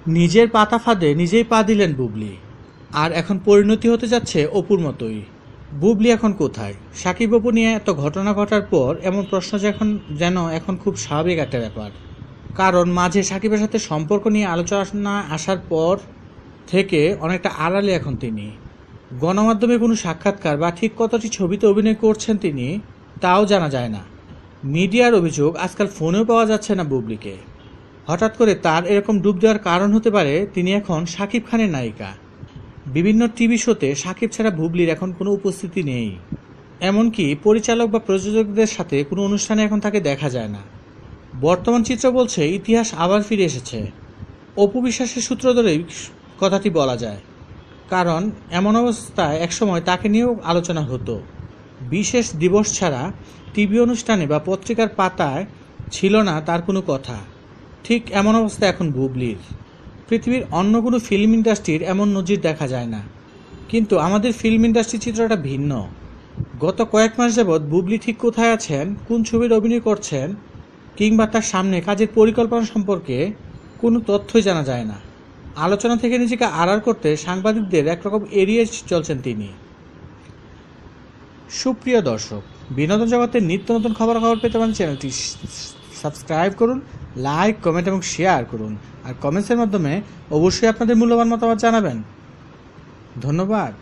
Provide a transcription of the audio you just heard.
নিজের পাতা ফাঁদে নিজেই পা দিলেন বুবলি। আর এখন পরিণতি হতে যাচ্ছে অপুর মতোই। বুবলি এখন কোথায়? সাকিব অপু নিয়ে এত ঘটনা ঘটার পর এমন প্রশ্ন যেন এখন খুব স্বাভাবিক একটা ব্যাপার। কারণ মাঝে সাকিবের সাথে সম্পর্ক নিয়ে আলোচনা আসার পর থেকে অনেকটা আড়ালে এখন তিনি। গণমাধ্যমে কোনো সাক্ষাৎকার বা ঠিক কতটি ছবিতে অভিনয় করছেন তিনি তাও জানা যায় না। মিডিয়ার অভিযোগ আজকাল ফোনেও পাওয়া যাচ্ছে না বুবলিকে। হঠাৎ করে তার এরকম ডুব দেওয়ার কারণ হতে পারে তিনি এখন শাকিব খানের নায়িকা। বিভিন্ন টিভি শোতে শাকিব ছাড়া বুবলির এখন কোনো উপস্থিতি নেই। এমনকি পরিচালক বা প্রযোজকদের সাথে কোনো অনুষ্ঠানে এখন তাকে দেখা যায় না। বর্তমান চিত্র বলছে ইতিহাস আবার ফিরে এসেছে। অপু বিশ্বাসের সূত্র ধরেই কথাটি বলা যায়। কারণ এমন অবস্থায় একসময় তাকে নিয়েও আলোচনা হতো। বিশেষ দিবস ছাড়া টিভি অনুষ্ঠানে বা পত্রিকার পাতায় ছিল না তার কোনো কথা। ঠিক এমন অবস্থা এখন বুবলির। পৃথিবীর অন্য কোনো ফিল্ম ইন্ডাস্ট্রির এমন নজির দেখা যায় না। কিন্তু আমাদের ফিল্ম ইন্ডাস্ট্রির চিত্রটা ভিন্ন। গত কয়েক মাস যাবৎ বুবলি ঠিক কোথায় আছেন, কোন ছবির অভিনয় করছেন, কিংবা তার সামনে কাজের পরিকল্পনা সম্পর্কে কোনো তথ্যই জানা যায় না। আলোচনা থেকে নিজেকে আড়াল করতে সাংবাদিকদের একরকম এড়িয়ে চলছেন তিনি। সুপ্রিয় দর্শক, বিনোদন জগতের নিত্য নতুন খবর পেতে আমাদের চ্যানেলটি সাবস্ক্রাইব করুন, লাইক, কমেন্ট এবং শেয়ার করুন। আর কমেন্টসের মাধ্যমে অবশ্যই আপনাদের মূল্যবান মতামত জানাবেন। ধন্যবাদ।